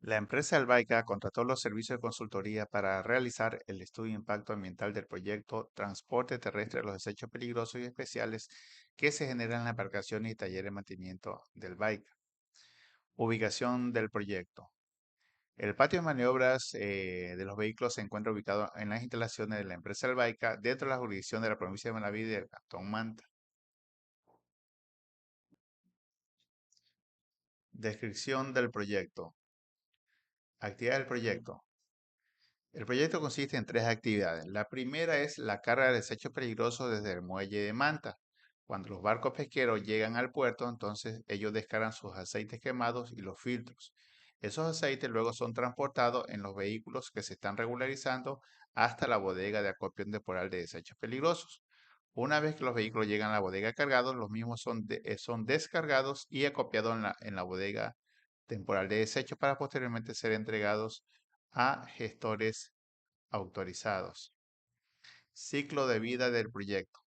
La empresa Albaica contrató los servicios de consultoría para realizar el estudio de impacto ambiental del proyecto Transporte Terrestre de los Desechos Peligrosos y Especiales que se generan en las embarcaciones y talleres de mantenimiento del BAICA. Ubicación del proyecto. El patio de maniobras de los vehículos se encuentra ubicado en las instalaciones de la empresa Albaica dentro de la jurisdicción de la provincia de Manabí y del Cantón Manta. Descripción del proyecto. Actividad del proyecto. El proyecto consiste en tres actividades. La primera es la carga de desechos peligrosos desde el muelle de Manta. Cuando los barcos pesqueros llegan al puerto, entonces ellos descargan sus aceites quemados y los filtros. Esos aceites luego son transportados en los vehículos que se están regularizando hasta la bodega de acopio temporal de desechos peligrosos. Una vez que los vehículos llegan a la bodega cargados, los mismos son descargados y acopiados en la bodega temporal de desechos para posteriormente ser entregados a gestores autorizados. Ciclo de vida del proyecto.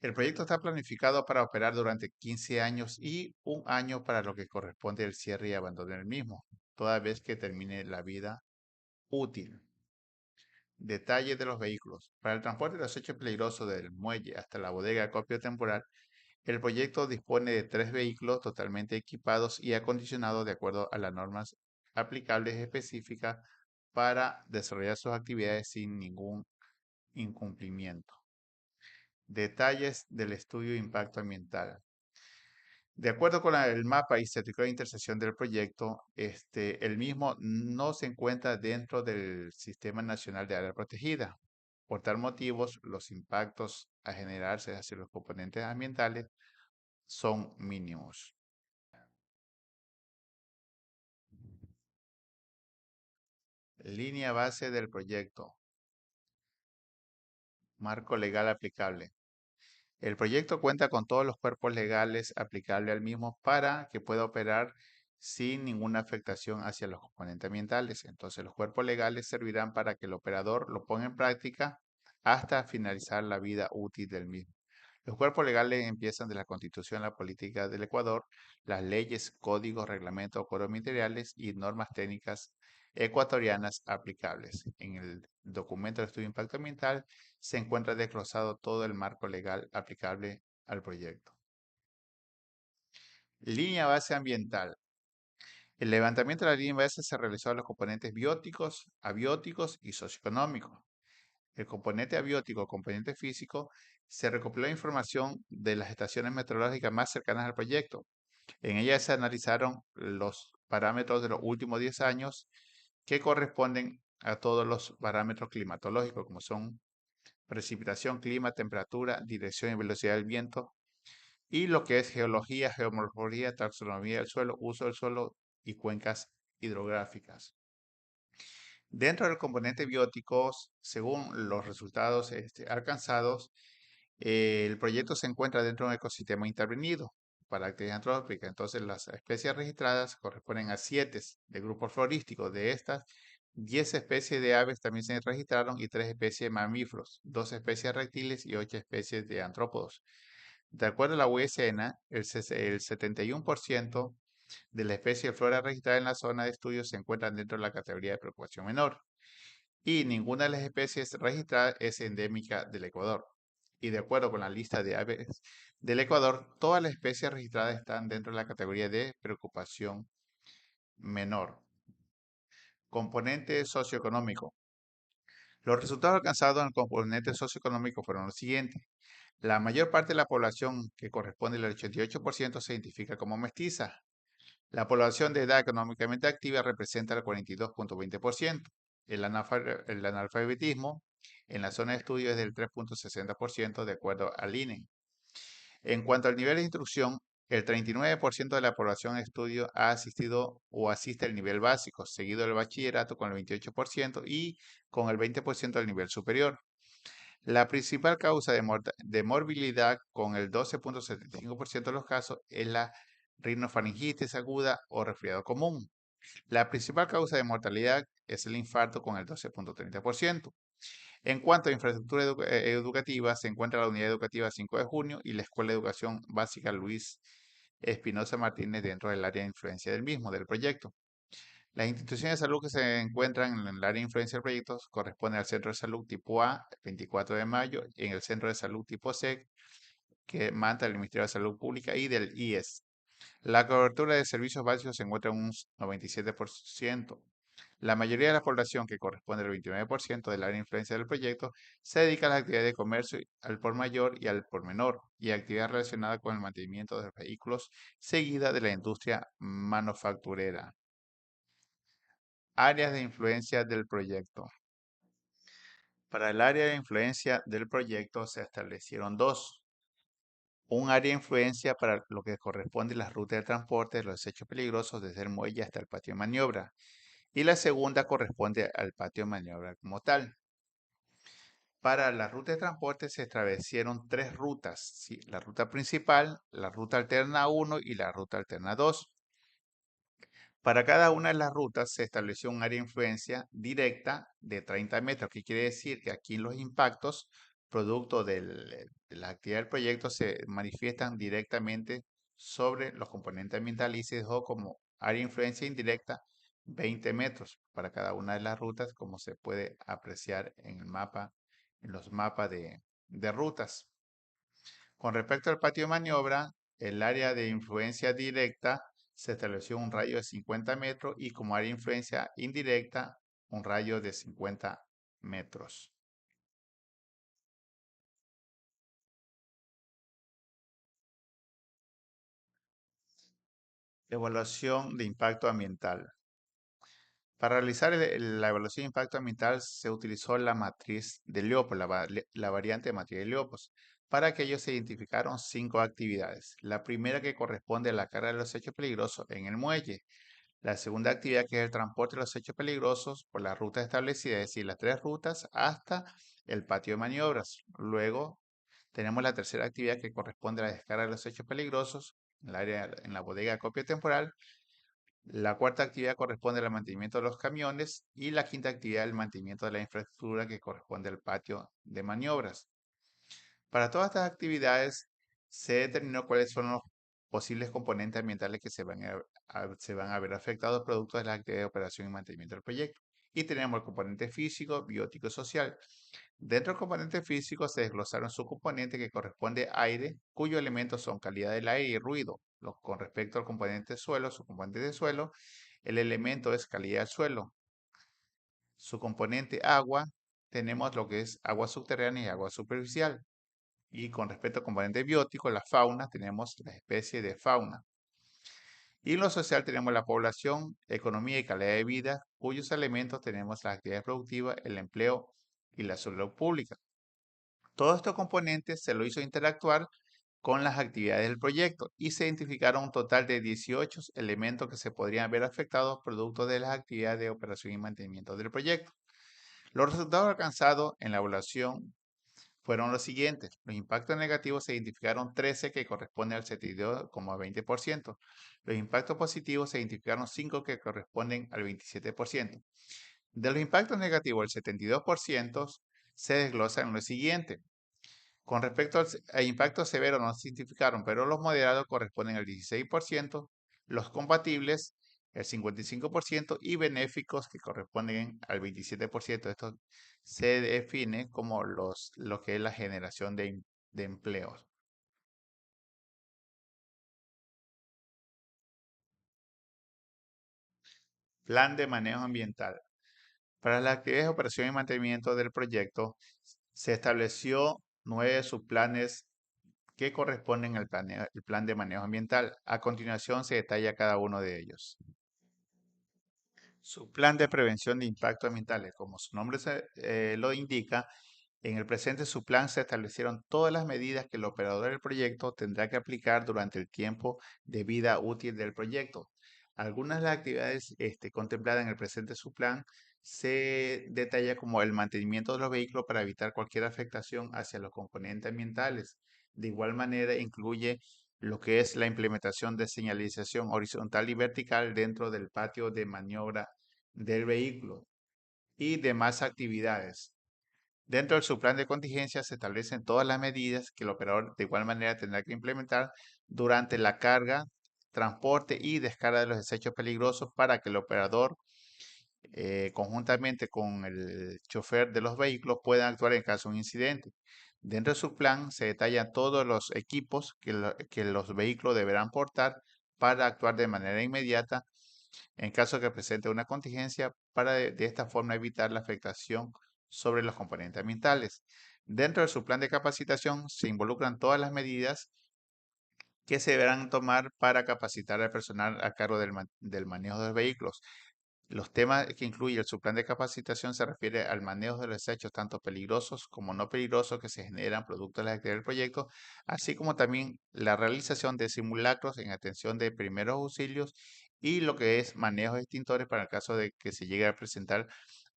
El proyecto está planificado para operar durante 15 años y un año para lo que corresponde el cierre y abandono del mismo, toda vez que termine la vida útil. Detalles de los vehículos. Para el transporte de desechos peligrosos del muelle hasta la bodega de acopio temporal, el proyecto dispone de 3 vehículos totalmente equipados y acondicionados de acuerdo a las normas aplicables específicas para desarrollar sus actividades sin ningún incumplimiento. Detalles del estudio de impacto ambiental. De acuerdo con el mapa y certificado de intersección del proyecto, el mismo no se encuentra dentro del Sistema Nacional de Área Protegida. Por tal motivos, los impactos a generarse hacia los componentes ambientales son mínimos. Línea base del proyecto. Marco legal aplicable. El proyecto cuenta con todos los cuerpos legales aplicables al mismo para que pueda operar sin ninguna afectación hacia los componentes ambientales. Entonces, los cuerpos legales servirán para que el operador lo ponga en práctica hasta finalizar la vida útil del mismo. Los cuerpos legales empiezan de la Constitución, la política del Ecuador, las leyes, códigos, reglamentos, códigos ministeriales y normas técnicas ecuatorianas aplicables. En el documento de estudio de impacto ambiental se encuentra desglosado todo el marco legal aplicable al proyecto. Línea base ambiental. El levantamiento de la línea base se realizó a los componentes bióticos, abióticos y socioeconómicos. El componente abiótico, componente físico, se recopiló información de las estaciones meteorológicas más cercanas al proyecto. En ellas se analizaron los parámetros de los últimos 10 años que corresponden a todos los parámetros climatológicos, como son precipitación, clima, temperatura, dirección y velocidad del viento, y lo que es geología, geomorfología, taxonomía del suelo, uso del suelo y cuencas hidrográficas. Dentro del componente bióticos, según los resultados alcanzados, el proyecto se encuentra dentro de un ecosistema intervenido para actividad antrópica. Entonces, las especies registradas corresponden a 7 de grupos florísticos. De estas, 10 especies de aves también se registraron y 3 especies de mamíferos, 2 especies de reptiles y 8 especies de antrópodos. De acuerdo a la USENA, el 71% de la especie de flora registrada en la zona de estudio se encuentran dentro de la categoría de preocupación menor y ninguna de las especies registradas es endémica del Ecuador. Y de acuerdo con la lista de aves del Ecuador, todas las especies registradas están dentro de la categoría de preocupación menor. Componente socioeconómico. Los resultados alcanzados en el componente socioeconómico fueron los siguientes. La mayor parte de la población, que corresponde al 88%, se identifica como mestiza. La población de edad económicamente activa representa el 42.20%. El analfabetismo en la zona de estudio es del 3.60% de acuerdo al INE. En cuanto al nivel de instrucción, el 39% de la población de estudio ha asistido o asiste al nivel básico, seguido del bachillerato con el 28% y con el 20% al nivel superior. La principal causa de morbilidad con el 12.75% de los casos es la rinofaringitis aguda o resfriado común. La principal causa de mortalidad es el infarto con el 12.30%. En cuanto a infraestructura educativa, se encuentra la Unidad Educativa 5 de Junio y la Escuela de Educación Básica Luis Espinosa Martínez dentro del área de influencia del mismo, del proyecto. Las instituciones de salud que se encuentran en el área de influencia del proyecto corresponden al Centro de Salud tipo A, el 24 de mayo, y en el Centro de Salud tipo C, que manda el Ministerio de Salud Pública y del IES. La cobertura de servicios básicos se encuentra en un 97%. La mayoría de la población, que corresponde al 29% del área de influencia del proyecto, se dedica a las actividades de comercio al por mayor y al por menor, y actividades relacionadas con el mantenimiento de los vehículos, seguida de la industria manufacturera. Áreas de influencia del proyecto. Para el área de influencia del proyecto se establecieron dos. Un área de influencia para lo que corresponde a las rutas de transporte de los desechos peligrosos desde el muelle hasta el patio de maniobra. Y la segunda corresponde al patio de maniobra como tal. Para la ruta de transporte se establecieron tres rutas, ¿sí? La ruta principal, la ruta alterna 1 y la ruta alterna 2. Para cada una de las rutas se estableció un área de influencia directa de 30 metros, que quiere decir que aquí los impactos producto de la actividad del proyecto se manifiestan directamente sobre los componentes ambientales y se dejó como área de influencia indirecta 20 metros para cada una de las rutas, como se puede apreciar en el mapa, en los mapas de rutas. Con respecto al patio de maniobra, el área de influencia directa se estableció un rayo de 50 metros y como área de influencia indirecta, un rayo de 50 metros. Evaluación de impacto ambiental. Para realizar la evaluación de impacto ambiental se utilizó la matriz de Leopold, la variante de matriz de Leopold. Para que ello se identificaron cinco actividades. La primera, que corresponde a la carga de los hechos peligrosos en el muelle. La segunda actividad, que es el transporte de los hechos peligrosos por las rutas establecidas, es decir, las tres rutas hasta el patio de maniobras. Luego tenemos la tercera actividad, que corresponde a la descarga de los hechos peligrosos en el área, en la bodega de acopio temporal. La cuarta actividad corresponde al mantenimiento de los camiones y la quinta actividad, el mantenimiento de la infraestructura, que corresponde al patio de maniobras. Para todas estas actividades se determinó cuáles son los posibles componentes ambientales que se van a ver afectados producto de las actividades de operación y mantenimiento del proyecto. Y tenemos el componente físico, biótico y social. Dentro del componente físico se desglosaron sus componentes, que corresponde a aire, cuyos elementos son calidad del aire y ruido. Con respecto al componente suelo, su componente de suelo, el elemento es calidad del suelo. Su componente agua, tenemos lo que es agua subterránea y agua superficial. Y con respecto al componente biótico, la fauna, tenemos la especie de fauna. Y en lo social tenemos la población, economía y calidad de vida, cuyos elementos tenemos las actividades productivas, el empleo y la salud pública. Todos estos componentes se lo hizo interactuar con las actividades del proyecto y se identificaron un total de 18 elementos que se podrían ver afectados producto de las actividades de operación y mantenimiento del proyecto. Los resultados alcanzados en la evaluación fueron los siguientes. Los impactos negativos se identificaron 13, que corresponden al 72,20%. Los impactos positivos se identificaron 5, que corresponden al 27%. De los impactos negativos, el 72% se desglosan en lo siguiente. Con respecto al impacto severo no se identificaron, pero los moderados corresponden al 16%, los compatibles el 55% y benéficos, que corresponden al 27%. Esto se define como lo que es la generación de empleos. Plan de manejo ambiental. Para las actividades de operación y mantenimiento del proyecto se estableció 9 subplanes que corresponden al el plan de manejo ambiental. A continuación se detalla cada uno de ellos. Su plan de prevención de impactos ambientales, como su nombre lo indica, en el presente su plan se establecieron todas las medidas que el operador del proyecto tendrá que aplicar durante el tiempo de vida útil del proyecto. Algunas de las actividades contempladas en el presente subplan se detalla como el mantenimiento de los vehículos para evitar cualquier afectación hacia los componentes ambientales. De igual manera, incluye lo que es la implementación de señalización horizontal y vertical dentro del patio de maniobra del vehículo y demás actividades. Dentro de su plan de contingencia se establecen todas las medidas que el operador de igual manera tendrá que implementar durante la carga transporte y descarga de los desechos peligrosos para que el operador, conjuntamente con el chofer de los vehículos, puedan actuar en caso de un incidente. Dentro de su plan se detallan todos los equipos que los vehículos deberán portar para actuar de manera inmediata en caso que presente una contingencia para de esta forma evitar la afectación sobre los componentes ambientales. Dentro de su plan de capacitación se involucran todas las medidas que se deberán tomar para capacitar al personal a cargo del manejo de los vehículos. Los temas que incluye el subplan de capacitación se refiere al manejo de los desechos tanto peligrosos como no peligrosos que se generan producto de la actividad del proyecto, así como también la realización de simulacros en atención de primeros auxilios y lo que es manejo de extintores para el caso de que se llegue a presentar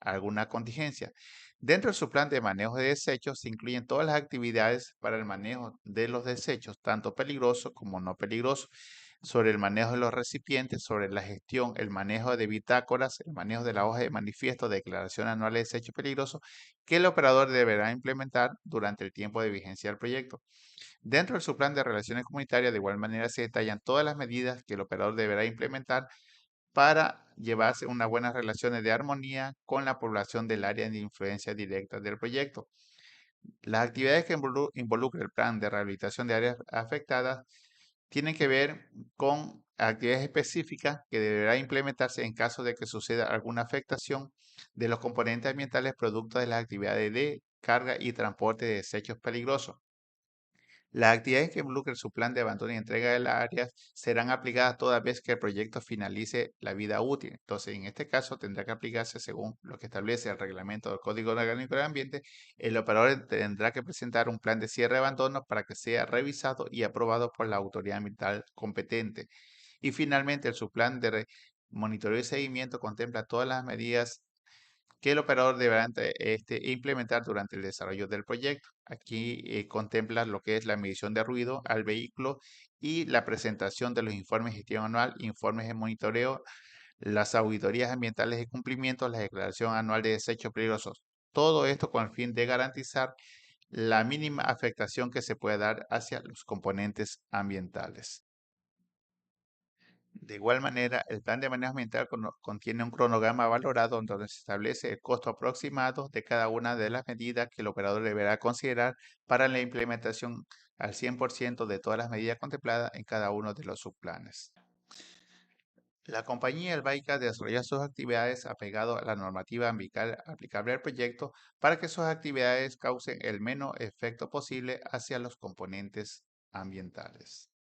alguna contingencia. Dentro de su plan de manejo de desechos se incluyen todas las actividades para el manejo de los desechos, tanto peligrosos como no peligrosos, sobre el manejo de los recipientes, sobre la gestión, el manejo de bitácoras, el manejo de la hoja de manifiesto, declaración anual de desechos peligrosos, que el operador deberá implementar durante el tiempo de vigencia del proyecto. Dentro de su plan de relaciones comunitarias, de igual manera, se detallan todas las medidas que el operador deberá implementar para llevarse unas buenas relaciones de armonía con la población del área de influencia directa del proyecto. Las actividades que involucran el plan de rehabilitación de áreas afectadas tienen que ver con actividades específicas que deberá implementarse en caso de que suceda alguna afectación de los componentes ambientales producto de las actividades de carga y transporte de desechos peligrosos. Las actividades que involucren su plan de abandono y entrega de las áreas serán aplicadas toda vez que el proyecto finalice la vida útil. Entonces, en este caso, tendrá que aplicarse según lo que establece el reglamento del Código Orgánico del Ambiente. El operador tendrá que presentar un plan de cierre de abandono para que sea revisado y aprobado por la autoridad ambiental competente. Y finalmente, el subplan de monitoreo y seguimiento contempla todas las medidas que el operador deberá implementar durante el desarrollo del proyecto. Aquí contempla lo que es la medición de ruido al vehículo y la presentación de los informes de gestión anual, informes de monitoreo, las auditorías ambientales de cumplimiento, la declaración anual de desechos peligrosos. Todo esto con el fin de garantizar la mínima afectación que se pueda dar hacia los componentes ambientales. De igual manera, el plan de manejo ambiental contiene un cronograma valorado donde se establece el costo aproximado de cada una de las medidas que el operador deberá considerar para la implementación al 100% de todas las medidas contempladas en cada uno de los subplanes. La compañía Albaica desarrolla sus actividades apegado a la normativa ambiental aplicable al proyecto para que sus actividades causen el menos efecto posible hacia los componentes ambientales.